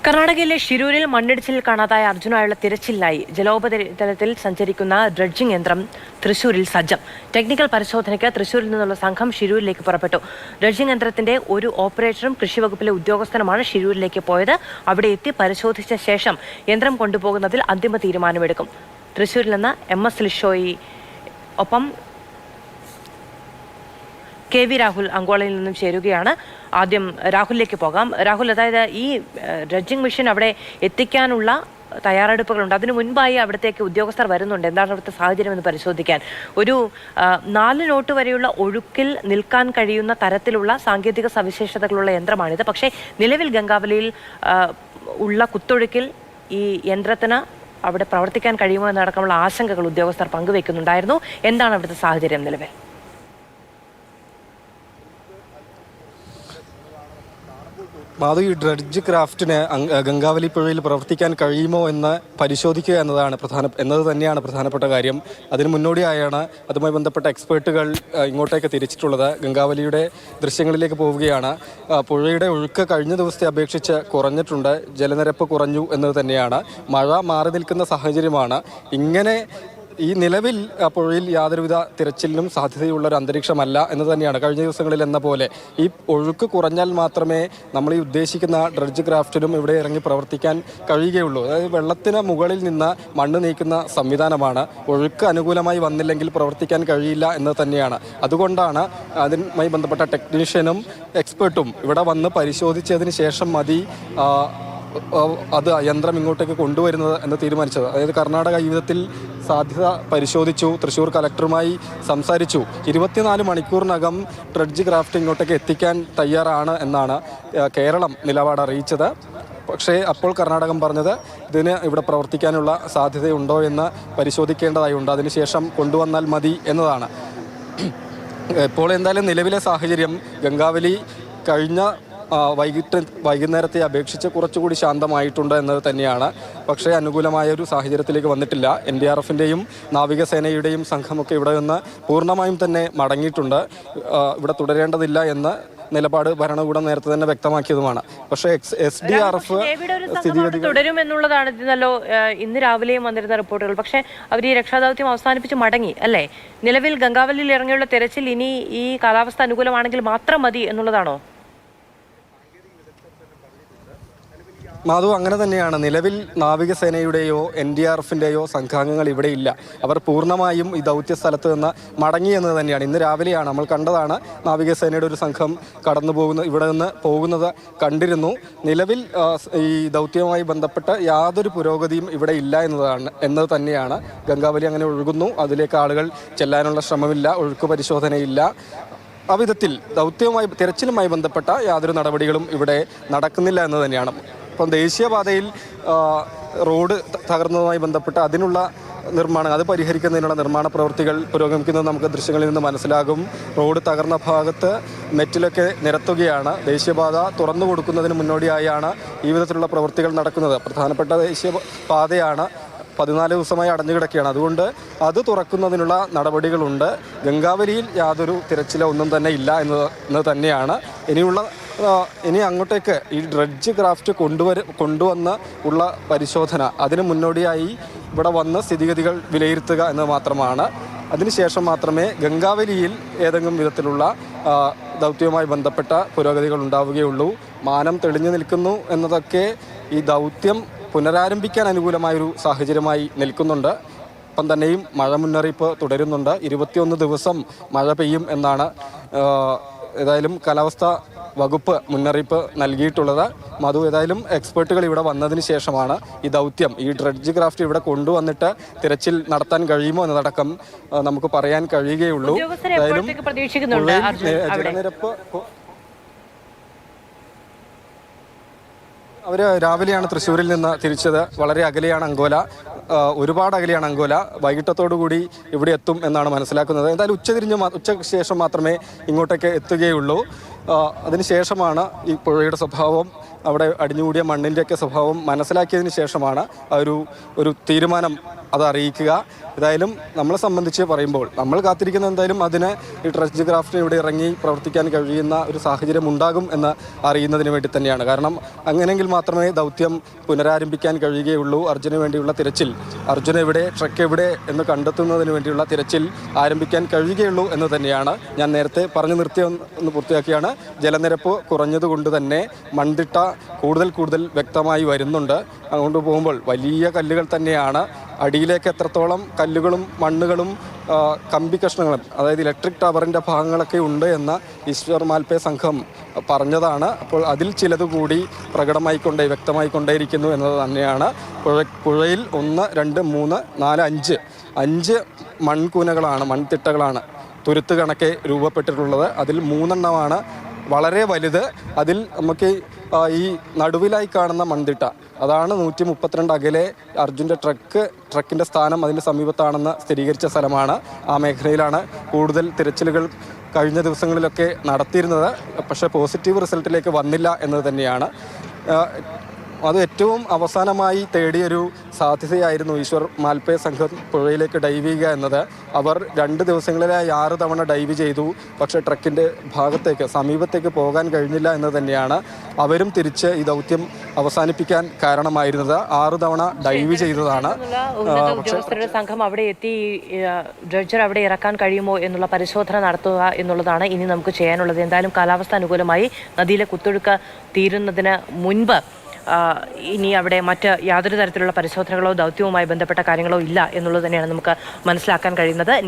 കർണാടകയിലെ ഷിരൂരിൽ മണ്ണിടിച്ചിലിൽ കാണാതായ അർജുനായുള്ള തിരച്ചിലിനായി ജലോപരിതലത്തിൽ സഞ്ചരിക്കുന്ന ഡ്രഡ്ജിംഗ് യന്ത്രം തൃശൂരിൽ സജ്ജം. ടെക്നിക്കൽ പരിശോധനയ്ക്ക് തൃശൂരിൽ നിന്നുള്ള സംഘം ഷിരൂരിലേക്ക് പുറപ്പെട്ടു. ഡ്രഡ്ജിംഗ് യന്ത്രത്തിന്റെ ഒരു ഓപ്പറേറ്ററും കൃഷിവകുപ്പിലെ ഉദ്യോഗസ്ഥനുമാണ് ഷിരൂരിലേക്ക് പോയത്. അവിടെ എത്തി പരിശോധിച്ച ശേഷം യന്ത്രം കൊണ്ടുപോകുന്നതിൽ അന്തിമ തീരുമാനമെടുക്കും. തൃശൂരിൽ നിന്ന് MS ലിഷോയി ഒപ്പം KV രാഹുൽ അങ്കോളയിൽ നിന്നും ചേരുകയാണ്. ആദ്യം രാഹുലിലേക്ക് പോകാം. രാഹുൽ, അതായത് ഈ ഡ്രഡ്ജിംഗ് മെഷീൻ അവിടെ എത്തിക്കാനുള്ള തയ്യാറെടുപ്പുകളുണ്ട്. അതിനു മുൻപായി അവിടത്തേക്ക് ഉദ്യോഗസ്ഥർ വരുന്നുണ്ട്. എന്താണ് അവിടുത്തെ സാഹചര്യം എന്ന് പരിശോധിക്കാൻ. ഒരു 4 നോട്ട് വരെയുള്ള ഒഴുക്കിൽ നിൽക്കാൻ കഴിയുന്ന തരത്തിലുള്ള സാങ്കേതിക സവിശേഷതകളുള്ള യന്ത്രമാണിത്. പക്ഷേ നിലവിൽ ഗംഗാവലിയിൽ ഉള്ള കുത്തൊഴുക്കിൽ ഈ യന്ത്രത്തിന് അവിടെ പ്രവർത്തിക്കാൻ കഴിയുമോ എന്നടക്കമുള്ള ആശങ്കകൾ ഉദ്യോഗസ്ഥർ പങ്കുവെക്കുന്നുണ്ടായിരുന്നു. എന്താണ് അവിടുത്തെ സാഹചര്യം നിലവിൽ? മാധു, ഈ ഡ്രഡ്ജ് ക്രാഫ്റ്റിന് ഗംഗാവലി പുഴയിൽ പ്രവർത്തിക്കാൻ കഴിയുമോ എന്ന് പരിശോധിക്കുക എന്നത് തന്നെയാണ് പ്രധാനപ്പെട്ട കാര്യം. അതിന് മുന്നോടിയായാണ് അതുമായി ബന്ധപ്പെട്ട എക്സ്പേർട്ടുകൾ ഇങ്ങോട്ടേക്ക് തിരിച്ചിട്ടുള്ളത്. ഗംഗാവലിയുടെ ദൃശ്യങ്ങളിലേക്ക് പോവുകയാണ്. പുഴയുടെ ഒഴുക്ക് കഴിഞ്ഞ ദിവസത്തെ അപേക്ഷിച്ച് കുറഞ്ഞിട്ടുണ്ട്. ജലനിരപ്പ് കുറഞ്ഞു എന്നത് തന്നെയാണ്. മഴ മാറി നിൽക്കുന്ന സാഹചര്യമാണ്. ഇങ്ങനെ ഈ നിലവിൽ പുഴയിൽ യാതൊരുവിധ തിരച്ചിലിനും സാധ്യതയുള്ള ഒരു അന്തരീക്ഷമല്ല എന്ന് തന്നെയാണ്. കഴിഞ്ഞ ദിവസങ്ങളിൽ എന്ന പോലെ ഈ ഒഴുക്ക് കുറഞ്ഞാൽ മാത്രമേ നമ്മൾ ഈ ഉദ്ദേശിക്കുന്ന ഡ്രഡ്ജ് ക്രാഫ്റ്റിനും ഇവിടെ ഇറങ്ങി പ്രവർത്തിക്കാൻ കഴിയുകയുള്ളൂ. അതായത് വെള്ളത്തിന് മുകളിൽ നിന്ന് മണ്ണ് നീക്കുന്ന സംവിധാനമാണ്. ഒഴുക്ക് അനുകൂലമായി വന്നില്ലെങ്കിൽ പ്രവർത്തിക്കാൻ കഴിയില്ല എന്ന് തന്നെയാണ്. അതുകൊണ്ടാണ് അതുമായി ബന്ധപ്പെട്ട ടെക്നീഷ്യനും എക്സ്പേർട്ടും ഇവിടെ വന്ന് പരിശോധിച്ചതിന് ശേഷം മതി അത് യന്ത്രം ഇങ്ങോട്ടേക്ക് കൊണ്ടുവരുന്നത് എന്ന് തീരുമാനിച്ചത്. അതായത് കർണാടക ഈ വിധത്തിൽ സാധ്യത പരിശോധിച്ചു. തൃശ്ശൂർ കലക്ടറുമായി സംസാരിച്ചു. 24 മണിക്കൂറിനകം ഡ്രഡ്ജ് ക്രാഫ്റ്റ് ഇങ്ങോട്ടേക്ക് എത്തിക്കാൻ തയ്യാറാണ് എന്നാണ് കേരളം നിലപാട് അറിയിച്ചത്. പക്ഷേ അപ്പോൾ കർണാടകം പറഞ്ഞത് ഇതിന് ഇവിടെ പ്രവർത്തിക്കാനുള്ള സാധ്യതയുണ്ടോ എന്ന് പരിശോധിക്കേണ്ടതായുണ്ട്. അതിനുശേഷം കൊണ്ടുവന്നാൽ മതി എന്നതാണ്. ഇപ്പോൾ എന്തായാലും നിലവിലെ സാഹചര്യം ഗംഗാവലി കഴിഞ്ഞ വൈകുന്നേരത്തെ അപേക്ഷിച്ച് കുറച്ചുകൂടി ശാന്തമായിട്ടുണ്ട് എന്നത് തന്നെയാണ്. പക്ഷേ അനുകൂലമായ ഒരു സാഹചര്യത്തിലേക്ക് വന്നിട്ടില്ല. NDRFിൻ്റെയും നാവികസേനയുടെയും സംഘമൊക്കെ ഇവിടെ നിന്ന് പൂർണ്ണമായും തന്നെ മടങ്ങിയിട്ടുണ്ട്. ഇവിടെ തുടരേണ്ടതില്ല എന്ന നിലപാട് ഭരണകൂടം നേരത്തെ തന്നെ വ്യക്തമാക്കിയതുമാണ്. പക്ഷേ SDRF സ്ഥിതിഗതികൾ തുടരുമെന്നുള്ളതാണല്ലോ ഇന്ന് രാവിലെയും വന്നിരുന്ന റിപ്പോർട്ടുകൾ. പക്ഷേ അവർ ഈ രക്ഷാദൗത്യം അവസാനിപ്പിച്ച് മടങ്ങി അല്ലേ? നിലവിൽ ഗംഗാവലിയിൽ ഇറങ്ങിയുള്ള തെരച്ചിൽ ഇനി ഈ കാലാവസ്ഥ അനുകൂലമാണെങ്കിൽ മാത്രം മതി എന്നുള്ളതാണോ? മാധു, അങ്ങനെ തന്നെയാണ്. നിലവിൽ നാവികസേനയുടെയോ NDRFിൻ്റെയോ സംഘാംഗങ്ങൾ ഇവിടെ ഇല്ല. അവർ പൂർണ്ണമായും ഈ ദൗത്യ സ്ഥലത്ത് നിന്ന് മടങ്ങി എന്നത് തന്നെയാണ്. ഇന്ന് രാവിലെയാണ് നമ്മൾ കണ്ടതാണ് നാവികസേനയുടെ ഒരു സംഘം ഇവിടെ നിന്ന് പോകുന്നത് കണ്ടിരുന്നു. നിലവിൽ ഈ ദൗത്യവുമായി ബന്ധപ്പെട്ട് യാതൊരു പുരോഗതിയും ഇവിടെ ഇല്ല എന്നത് തന്നെയാണ്. ഗംഗാവലി അങ്ങനെ ഒഴുകുന്നു. അതിലേക്ക് ആളുകൾ ചെല്ലാനുള്ള ശ്രമമില്ല. ഒഴുക്ക് പരിശോധനയില്ല. അവിധത്തിൽ തിരച്ചിലുമായി ബന്ധപ്പെട്ട യാതൊരു നടപടികളും ഇവിടെ നടക്കുന്നില്ല എന്ന് തന്നെയാണ്. ഇപ്പം ദേശീയപാതയിൽ റോഡ് തകർന്നതുമായി ബന്ധപ്പെട്ട് അതിനുള്ള നിർമ്മാണം, അത് പരിഹരിക്കുന്നതിനുള്ള നിർമ്മാണ പ്രവൃത്തികൾ പുരോഗമിക്കുന്നത് നമുക്ക് ദൃശ്യങ്ങളിൽ നിന്ന് മനസ്സിലാകും. റോഡ് തകർന്ന ഭാഗത്ത് മെറ്റിലൊക്കെ നിരത്തുകയാണ്. ദേശീയപാത തുറന്നു കൊടുക്കുന്നതിന് മുന്നോടിയായാണ് ഈ വിധത്തിലുള്ള പ്രവൃത്തികൾ നടക്കുന്നത്. പ്രധാനപ്പെട്ട ദേശീയപാതയാണ്. 14 ദിവസമായി അടഞ്ഞു കിടക്കുകയാണ്. അതുകൊണ്ട് അത് തുറക്കുന്നതിനുള്ള നടപടികളുണ്ട്. ഗംഗാവലിയിൽ യാതൊരു തിരച്ചിലോ ഒന്നും തന്നെ ഇല്ല എന്ന് തന്നെയാണ്. ഇനി അങ്ങോട്ടേക്ക് ഈ ഡ്രഡ്ജ് ക്രാഫ്റ്റ് കൊണ്ടുവന്ന് ഉള്ള പരിശോധന, അതിന് മുന്നോടിയായി ഇവിടെ വന്ന് സ്ഥിതിഗതികൾ വിലയിരുത്തുക എന്നത് മാത്രമാണ്. അതിനുശേഷം മാത്രമേ ഗംഗാവലിയിൽ ഏതെങ്കിലും വിധത്തിലുള്ള ദൗത്യവുമായി ബന്ധപ്പെട്ട പുരോഗതികൾ ഉണ്ടാവുകയുള്ളൂ. മാനം തെളിഞ്ഞു നിൽക്കുന്നു എന്നതൊക്കെ ഈ ദൗത്യം പുനരാരംഭിക്കാൻ അനുകൂലമായൊരു സാഹചര്യമായി നിൽക്കുന്നുണ്ട്. ഒപ്പം തന്നെയും മഴ മുന്നറിയിപ്പ് തുടരുന്നുണ്ട്. 21 ദിവസം മഴ പെയ്യും എന്നാണ് ഏതായാലും കാലാവസ്ഥാ വകുപ്പ് മുന്നറിയിപ്പ് നൽകിയിട്ടുള്ളത്. മധു, ഏതായാലും എക്സ്പേർട്ടുകൾ ഇവിടെ വന്നതിന് ശേഷമാണ് ഈ ദൗത്യം, ഈ ഡ്രഡ്ജ് ക്രാഫ്റ്റ് ഇവിടെ കൊണ്ടുവന്നിട്ട് തിരച്ചിൽ നടത്താൻ കഴിയുമോ എന്നതടക്കം നമുക്ക് പറയാൻ കഴിയുകയുള്ളൂ. ഏതായാലും ജലനിരപ്പ് അവർ രാവിലെയാണ് തൃശ്ശൂരിൽ നിന്ന് തിരിച്ചത്. വളരെ അകലെയാണ് അങ്കോല, ഒരുപാട് അകലെയാണ് അങ്കോല. വൈകിട്ടത്തോടുകൂടി ഇവിടെ എത്തും എന്നാണ് മനസ്സിലാക്കുന്നത്. എന്തായാലും ഉച്ചയ്ക്ക് ശേഷം മാത്രമേ ഇങ്ങോട്ടേക്ക് എത്തുകയുള്ളൂ. അതിനുശേഷമാണ് ഈ പുഴയുടെ സ്വഭാവം, അവിടെ അടിഞ്ഞുകൂടിയ മണ്ണിൻ്റെയൊക്കെ സ്വഭാവം മനസ്സിലാക്കിയതിന് ശേഷമാണ് ഒരു തീരുമാനം അത് അറിയിക്കുക. ഏതായാലും നമ്മളെ സംബന്ധിച്ച് പറയുമ്പോൾ നമ്മൾ കാത്തിരിക്കുന്ന എന്തായാലും അതിന് ഈ ട്രസ്റ്റ് ക്രാഫ്റ്റിന് ഇവിടെ ഇറങ്ങി പ്രവർത്തിക്കാൻ കഴിയുന്ന ഒരു സാഹചര്യം ഉണ്ടാകും എന്ന് അറിയുന്നതിന് വേണ്ടി തന്നെയാണ്. കാരണം അങ്ങനെയെങ്കിൽ മാത്രമേ ദൗത്യം പുനരാരംഭിക്കാൻ കഴിയുകയുള്ളൂ. അർജുന് വേണ്ടിയുള്ള തിരച്ചിൽ, അർജുൻ എവിടെ, ട്രക്ക് എവിടെ എന്ന് കണ്ടെത്തുന്നതിന് വേണ്ടിയുള്ള തിരച്ചിൽ ആരംഭിക്കാൻ കഴിയുകയുള്ളൂ എന്ന് തന്നെയാണ് ഞാൻ നേരത്തെ പറഞ്ഞു നിർത്തിയെന്ന് പൂർത്തിയാക്കിയാണ്. ജലനിരപ്പ് കുറഞ്ഞതുകൊണ്ട് തന്നെ മൺതിട്ട കൂടുതൽ വ്യക്തമായി വരുന്നുണ്ട്. അങ്ങോട്ട് പോകുമ്പോൾ വലിയ കല്ലുകൾ തന്നെയാണ്. അടിയിലേക്ക് എത്രത്തോളം കല്ലുകളും മണ്ണുകളും കമ്പി കഷ്ണങ്ങളും, അതായത് ഇലക്ട്രിക് ടവറിൻ്റെ ഭാഗങ്ങളൊക്കെ ഉണ്ട് എന്ന് ഈശ്വർ മാൽപേ സംഘം പറഞ്ഞതാണ്. അപ്പോൾ അതിൽ ചിലത് കൂടി വ്യക്തമായിക്കൊണ്ടേയിരിക്കുന്നു എന്നത് തന്നെയാണ്. പുഴയിൽ 1, 2, 3, 4, 5 മൺകൂനകളാണ്, മൺതിട്ടകളാണ് തുരുത്ത് കണക്കെ രൂപപ്പെട്ടിട്ടുള്ളത്. അതിൽ 3 എണ്ണമാണ് വളരെ വലുത്. അതിൽ നമുക്ക് ഈ നടുവിലായി കാണുന്ന മൺതിട്ട, അതാണ് 132 അകലെ അർജുൻ്റെ ട്രക്കിൻ്റെ സ്ഥാനം അതിൻ്റെ സമീപത്താണെന്ന് സ്ഥിരീകരിച്ച സ്ഥലമാണ്. ആ മേഖലയിലാണ് കൂടുതൽ തിരച്ചിലുകൾ കഴിഞ്ഞ ദിവസങ്ങളിലൊക്കെ നടത്തിയിരുന്നത്. പക്ഷേ പോസിറ്റീവ് റിസൾട്ടിലേക്ക് വന്നില്ല എന്നത് തന്നെയാണ്. അത് ഏറ്റവും അവസാനമായി തേടിയൊരു സാധ്യതയായിരുന്നു ഈശ്വർ മാൽപേ സംഘം പുഴയിലേക്ക് ഡൈവ് ചെയ്യുക എന്നത്. അവർ 2 ദിവസങ്ങളിലായി 6 തവണ ഡൈവ് ചെയ്തു. പക്ഷേ ട്രക്കിൻ്റെ സമീപത്തേക്ക് പോകാൻ കഴിഞ്ഞില്ല എന്ന് തന്നെയാണ് അവരും തിരിച്ച് ഈ ദൗത്യം അവസാനിപ്പിക്കാൻ കാരണമായിരുന്നത്. 6 തവണ ഡൈവ് ചെയ്തതാണ്. ഉദ്യോഗസ്ഥരുടെ സംഘം അവിടെ എത്തി ഡ്രഡ്ജർ അവിടെ ഇറക്കാൻ കഴിയുമോ എന്നുള്ള പരിശോധന നടത്തുക എന്നുള്ളതാണ് ഇനി നമുക്ക് ചെയ്യാനുള്ളത്. എന്തായാലും കാലാവസ്ഥ അനുകൂലമായി നദിയിലെ കുത്തൊഴുക്ക് തീരുന്നതിന് മുൻപ് ഇനി അവിടെ മറ്റ് യാതൊരു തരത്തിലുള്ള പരിശോധനകളോ ദൗത്യവുമായി ബന്ധപ്പെട്ട കാര്യങ്ങളോ ഇല്ല എന്നുള്ളത് തന്നെയാണ് നമുക്ക് മനസ്സിലാക്കാൻ കഴിയുന്നത്.